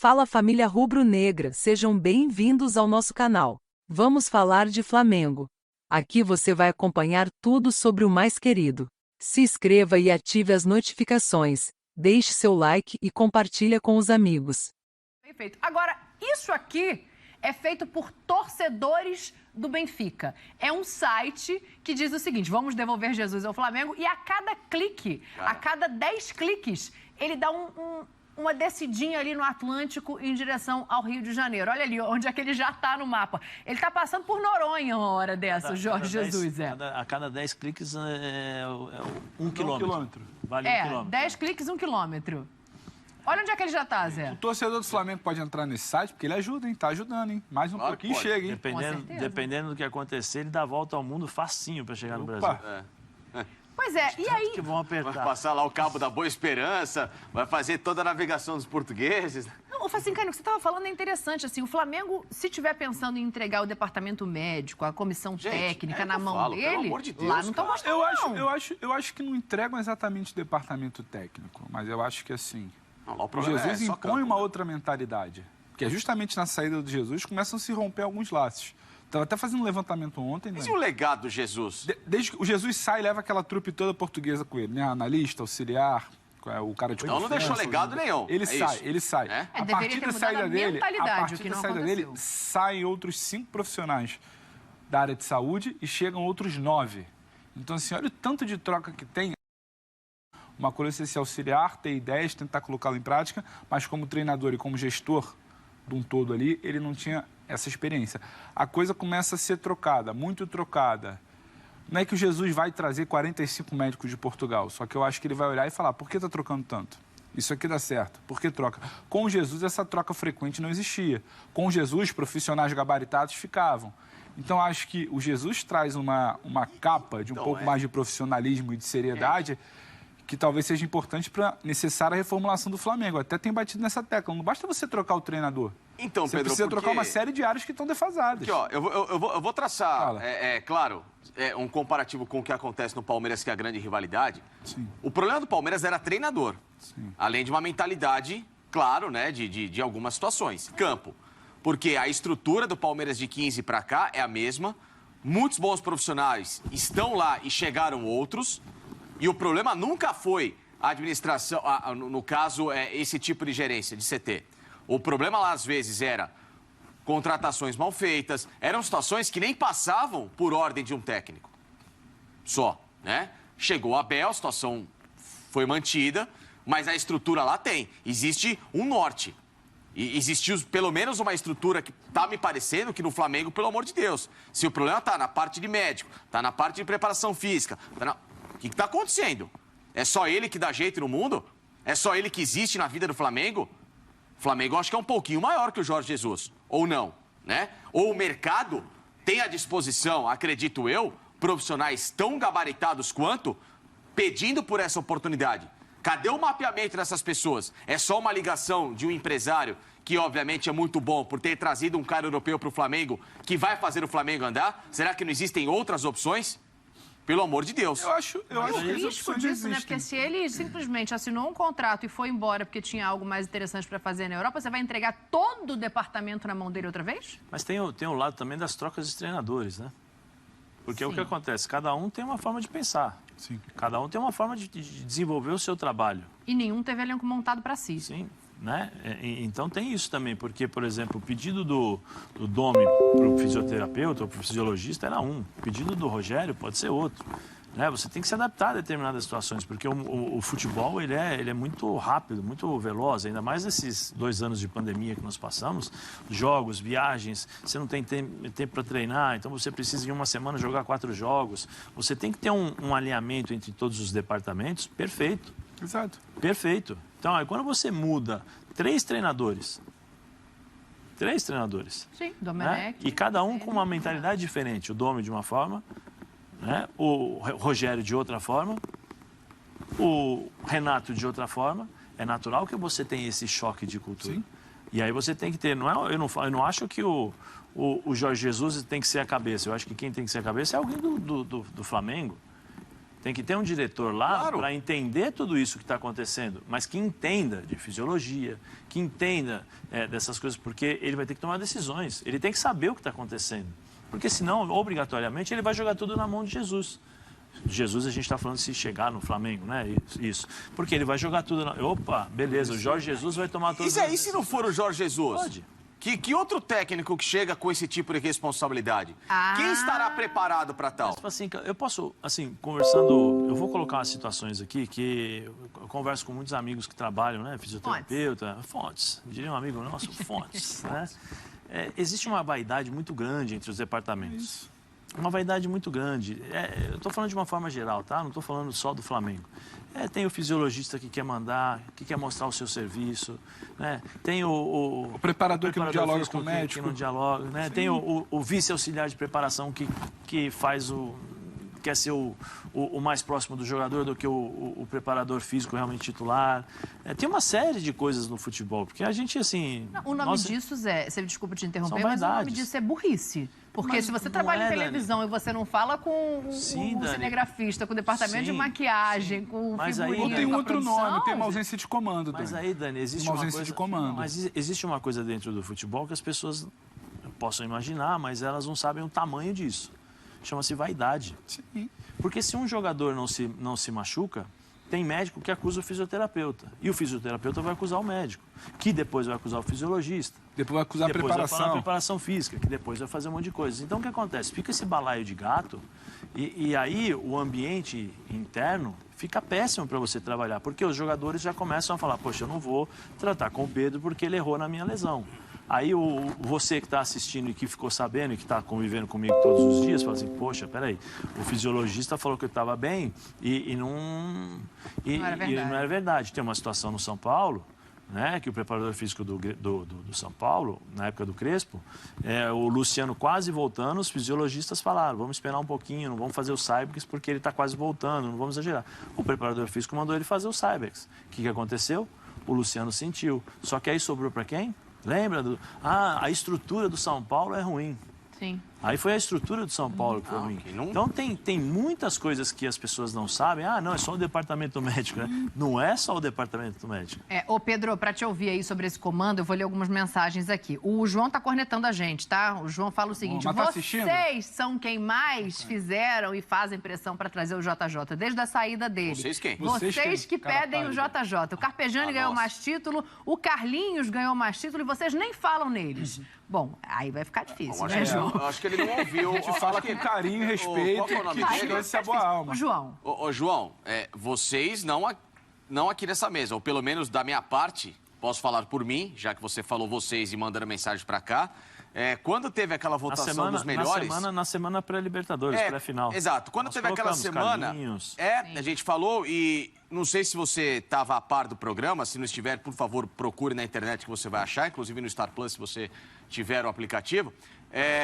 Fala família rubro-negra, sejam bem-vindos ao nosso canal. Vamos falar de Flamengo. Aqui você vai acompanhar tudo sobre o mais querido. Se inscreva e ative as notificações. Deixe seu like e compartilha com os amigos. Perfeito. Agora, isso aqui é feito por torcedores do Benfica. É um site que diz o seguinte: vamos devolver Jesus ao Flamengo, e a cada clique, a cada 10 cliques, ele dá uma descidinha ali no Atlântico em direção ao Rio de Janeiro. Olha ali, onde é que ele já está no mapa. Ele está passando por Noronha uma hora dessa, o Jorge Jesus. A cada 10 cliques é 1 quilômetro. Vale 1 quilômetro. 10 cliques, 1 quilômetro. Olha onde é que ele já está, Zé. O torcedor do Flamengo pode entrar nesse site, porque ele ajuda, hein? Tá ajudando, hein? Mais um pouquinho chega, hein? Dependendo do que acontecer, ele dá a volta ao mundo facinho para chegar no Brasil. Pois é, e aí... Que vão apertar. Vai passar lá o Cabo da Boa Esperança, vai fazer toda a navegação dos portugueses. Não, Facincani, o que você estava falando é interessante. Assim, o Flamengo, se estiver pensando em entregar o departamento médico, a comissão técnica na mão dele, pelo amor de Deus, lá não estão gostando, eu acho que não entregam exatamente o departamento técnico, mas eu acho que assim... Não, lá o o problema Jesus é só impõe campo, uma outra mentalidade. Porque é justamente na saída do Jesus começam a se romper alguns laços. Estava até fazendo um levantamento ontem, né? Mas e o legado do Jesus? Desde que o Jesus sai, leva aquela trupe toda portuguesa com ele, né? Analista, auxiliar, o cara de Não, não deixou legado nenhum. Ele sai. É? A partir da saída dele, aconteceu. saem outros 5 profissionais da área de saúde e chegam outros 9. Então, assim, olha o tanto de troca que tem. Uma coisa é ser auxiliar, ter ideias, tentar colocá-lo em prática, mas como treinador e como gestor de um todo ali, ele não tinha essa experiência. A coisa começa a ser trocada, muito trocada. Não é que o Jesus vai trazer 45 médicos de Portugal, só que eu acho que ele vai olhar e falar: por que está trocando tanto? Isso aqui dá certo, por que troca? Com Jesus, essa troca frequente não existia. Com Jesus, profissionais gabaritados ficavam. Então, acho que o Jesus traz uma capa de um pouco mais de profissionalismo e de seriedade, que talvez seja importante para a necessária reformulação do Flamengo. Até tem batido nessa tecla. Não basta você trocar o treinador. Então, você Pedro, precisa trocar uma série de áreas que estão defasadas. Aqui, ó, eu vou traçar, claro, um comparativo com o que acontece no Palmeiras, que é a grande rivalidade. Sim. O problema do Palmeiras era treinador. Sim. Além de uma mentalidade, claro, né, de algumas situações. Campo. Porque a estrutura do Palmeiras de 15 para cá é a mesma. Muitos bons profissionais estão lá e chegaram outros. E o problema nunca foi a administração, no caso, esse tipo de gerência, de CT. O problema lá, às vezes, era contratações mal feitas, eram situações que nem passavam por ordem de um técnico. Só, né? Chegou a Abel, a situação foi mantida, mas a estrutura lá tem. Existe um norte. E existiu pelo menos uma estrutura que está me parecendo que no Flamengo, pelo amor de Deus. Se o problema está na parte de médico, está na parte de preparação física, O que está acontecendo? É só ele que dá jeito no mundo? É só ele que existe na vida do Flamengo? O Flamengo, eu acho que é um pouquinho maior que o Jorge Jesus. Ou não, né? Ou o mercado tem à disposição, acredito eu, profissionais tão gabaritados quanto, pedindo por essa oportunidade. Cadê o mapeamento dessas pessoas? É só uma ligação de um empresário que, obviamente, é muito bom por ter trazido um cara europeu para o Flamengo que vai fazer o Flamengo andar? Será que não existem outras opções? Pelo amor de Deus. Eu acho que o risco disso, né? Porque se ele simplesmente assinou um contrato e foi embora porque tinha algo mais interessante para fazer na Europa, você vai entregar todo o departamento na mão dele outra vez? Mas tem o lado também das trocas de treinadores, né? Porque o que acontece? Cada um tem uma forma de pensar. Sim. Cada um tem uma forma de desenvolver o seu trabalho. E nenhum teve elenco montado para si. Sim, né? Então tem isso também, porque, por exemplo, o pedido do Domi para o fisioterapeuta ou para o fisiologista era um. O pedido do Rogério pode ser outro. Né? Você tem que se adaptar a determinadas situações, porque o futebol ele é muito rápido, muito veloz, ainda mais nesses 2 anos de pandemia que nós passamos, jogos, viagens, você não tem tempo para treinar, então você precisa em uma semana jogar 4 jogos, você tem que ter um alinhamento entre todos os departamentos perfeito. Exato. Perfeito. Então, aí, quando você muda 3 treinadores, Sim, Domenech. E cada um com uma mentalidade diferente, o Domi de uma forma, né? O Rogério de outra forma, o Renato de outra forma, é natural que você tenha esse choque de cultura. Sim. E aí você tem que ter, eu não acho que o Jorge Jesus tem que ser a cabeça, eu acho que quem tem que ser a cabeça é alguém do Flamengo. Tem que ter um diretor lá Claro. para entender tudo isso que está acontecendo, mas que entenda de fisiologia, que entenda dessas coisas, porque ele vai ter que tomar decisões. Ele tem que saber o que está acontecendo. Porque senão, obrigatoriamente, ele vai jogar tudo na mão de Jesus. Jesus, a gente está falando se chegar no Flamengo, né? Isso. Porque ele vai jogar tudo na... Opa, beleza, o Jorge Jesus vai tomar todas E se não for o Jorge Jesus? Pode. Que outro técnico que chega com esse tipo de responsabilidade? Quem estará preparado para tal? Mas, assim, eu posso, assim, conversando... Eu vou colocar umas situações aqui que eu converso com muitos amigos que trabalham, né? Fisioterapeuta, Fontes, diria um amigo nosso, Fontes, né? Existe uma vaidade muito grande entre os departamentos. Uma vaidade muito grande. Eu estou falando de uma forma geral, tá? Não estou falando só do Flamengo. Tem o fisiologista que quer mandar, que quer mostrar o seu serviço, né? Tem o preparador que não dialoga com o médico. Que não dialoga, né? Tem o vice-auxiliar de preparação que faz quer ser o mais próximo do jogador do que o preparador físico realmente titular. Tem uma série de coisas no futebol, porque a gente, assim... O nome disso, Zé, você desculpa te interromper, são mas o nome vaidades. disso é burrice. Porque Mas se você não trabalha em Dani. televisão e você não fala com Sim, o Dani. cinegrafista, com o departamento de Sim, maquiagem, com o Mas aí, figurino, Ou tem com a outro produção, nome, tem uma gente. ausência de comando, Mas Dani. aí, Dani, existe Uma uma ausência coisa... de comando. Mas existe uma coisa dentro do futebol que as pessoas possam imaginar, mas elas não sabem o tamanho disso. Chama-se vaidade. Sim. Porque se um jogador não se machuca, tem médico que acusa o fisioterapeuta. E o fisioterapeuta vai acusar o médico, que depois vai acusar o fisiologista. Depois vai acusar a Depois vai falar a preparação. preparação física, que depois vai fazer um monte de coisas. Então, o que acontece? Fica esse balaio de gato e aí o ambiente interno fica péssimo para você trabalhar, porque os jogadores já começam a falar, poxa, eu não vou tratar com o Pedro porque ele errou na minha lesão. Aí você que está assistindo e que ficou sabendo e que está convivendo comigo todos os dias, fala assim, poxa, peraí, o fisiologista falou que eu estava bem e não era verdade. Tem uma situação no São Paulo, né, que o preparador físico do São Paulo, na época do Crespo, o Luciano quase voltando, os fisiologistas falaram, vamos esperar um pouquinho, não vamos fazer o Cybex porque ele está quase voltando, não vamos exagerar. O preparador físico mandou ele fazer o Cybex. O que aconteceu? O Luciano sentiu. Só que aí sobrou para quem? Lembra? A estrutura do São Paulo é ruim. Sim. Aí foi a estrutura do São Paulo que foi ruim. Então tem muitas coisas que as pessoas não sabem. Não, é só o departamento médico, né? Não é só o departamento médico. Ô Pedro, para te ouvir aí sobre esse comando, eu vou ler algumas mensagens aqui. O João tá cornetando a gente, tá? O João fala o seguinte, mas tá assistindo? vocês são quem mais fizeram e fazem pressão para trazer o JJ, desde a saída dele. Vocês quem? Vocês que Cara pedem o pálido. JJ. O Carpegiani ganhou nossa. mais título, o Carlinhos ganhou mais título e vocês nem falam neles. Bom, aí vai ficar difícil, né, João? Eu acho que ele não ouviu. A gente fala com carinho e respeito, Qual que é o nome que dele? descanse a boa alma. O João. Ô, João, vocês não aqui nessa mesa, ou pelo menos da minha parte, posso falar por mim, já que você falou vocês e mandando mensagem pra cá, quando teve aquela votação dos melhores... Na semana pré-Libertadores, pré-final. Exato. Quando Nós teve aquela colocamos semana, Carlinhos. a gente falou e não sei se você estava a par do programa, se não estiver, por favor, procure na internet que você vai achar, inclusive no Star Plus, se você tiver o aplicativo.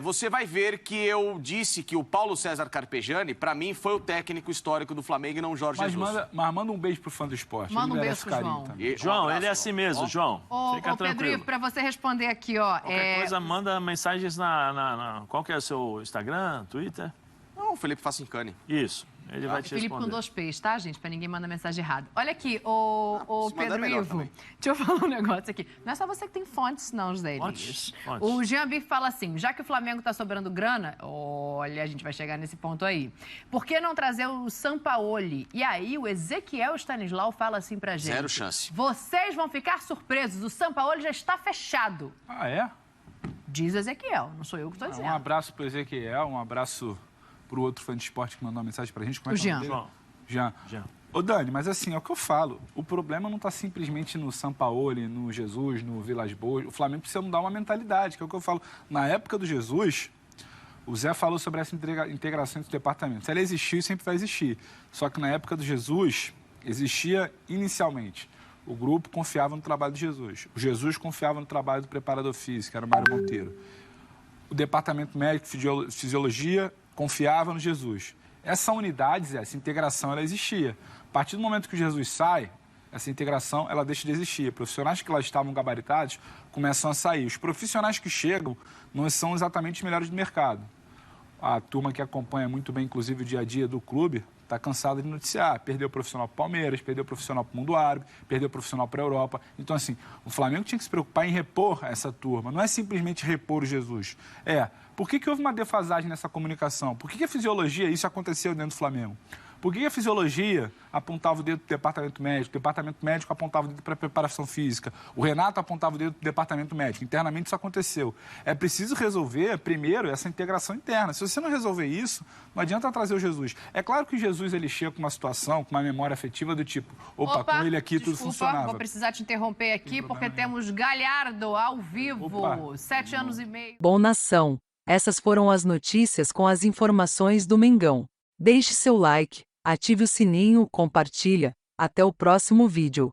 Você vai ver que eu disse que o Paulo César Carpegiani, para mim, foi o técnico histórico do Flamengo e não o Jorge Jesus. Mas manda um beijo pro fã do esporte. Manda Ele um merece beijo pro carinho João. também. João, abraço, ele é assim mesmo, João. Fica Ô Pedro, tranquilo. para você responder aqui, ó. Qualquer coisa, manda mensagens Qual que é o seu Instagram, Twitter? Não, o Felipe Facincani. Isso, ele vai te Felipe com responder. 2 P's, tá, gente? Pra ninguém mandar mensagem errada. Olha aqui, o se mandar Pedro é melhor Ivo. também. Deixa eu falar um negócio aqui. Não é só você que tem fontes, não, José Elias. Fontes. O Jean Biff fala assim, já que o Flamengo tá sobrando grana, olha, a gente vai chegar nesse ponto aí. Por que não trazer o Sampaoli? E aí o Ezequiel Stanislau fala assim pra gente. Zero chance. Vocês vão ficar surpresos, o Sampaoli já está fechado. Ah, é? Diz o Ezequiel, não sou eu que tô Um dizendo. abraço pro Ezequiel, um abraço pro outro fã de esporte que mandou uma mensagem pra gente. Como é O que é Jean. nome dele? João. Jean. Ô, Dani, mas assim, é o que eu falo. O problema não está simplesmente no Sampaoli, no Jesus, no Vilas Boas. O Flamengo precisa mudar uma mentalidade, que é o que eu falo. Na época do Jesus, o Zé falou sobre essa integração entre os departamentos. Ela existiu e sempre vai existir. Só que na época do Jesus, existia inicialmente. O grupo confiava no trabalho de Jesus. O Jesus confiava no trabalho do preparador físico, que era o Mário Monteiro. O departamento médico, fisiologia, confiava no Jesus. Essa unidade, Zé, essa integração, ela existia. A partir do momento que o Jesus sai, essa integração, ela deixa de existir. Profissionais que lá estavam gabaritados começam a sair. Os profissionais que chegam não são exatamente os melhores do mercado. a turma que acompanha muito bem, inclusive, o dia a dia do clube, está cansada de noticiar. Perdeu o profissional para o Palmeiras, perdeu o profissional para o mundo árabe, perdeu o profissional para a Europa. Então, assim, o Flamengo tinha que se preocupar em repor essa turma. Não é simplesmente repor o Jesus. Por que houve uma defasagem nessa comunicação? Por que a fisiologia, isso aconteceu dentro do Flamengo? Por que a fisiologia apontava o dedo para o departamento médico apontava o dedo para a preparação física, o Renato apontava o dedo para o departamento médico? Internamente isso aconteceu. É preciso resolver, primeiro, essa integração interna. Se você não resolver isso, não adianta trazer o Jesus. É claro que o Jesus ele chega com uma situação, com uma memória afetiva do tipo, opa com ele aqui tudo funcionava. Vou precisar te interromper aqui, porque temos Galhardo ao vivo, 7 anos e meio. Bom, nação, essas foram as notícias com as informações do Mengão. Deixe seu like, ative o sininho, compartilha. Até o próximo vídeo.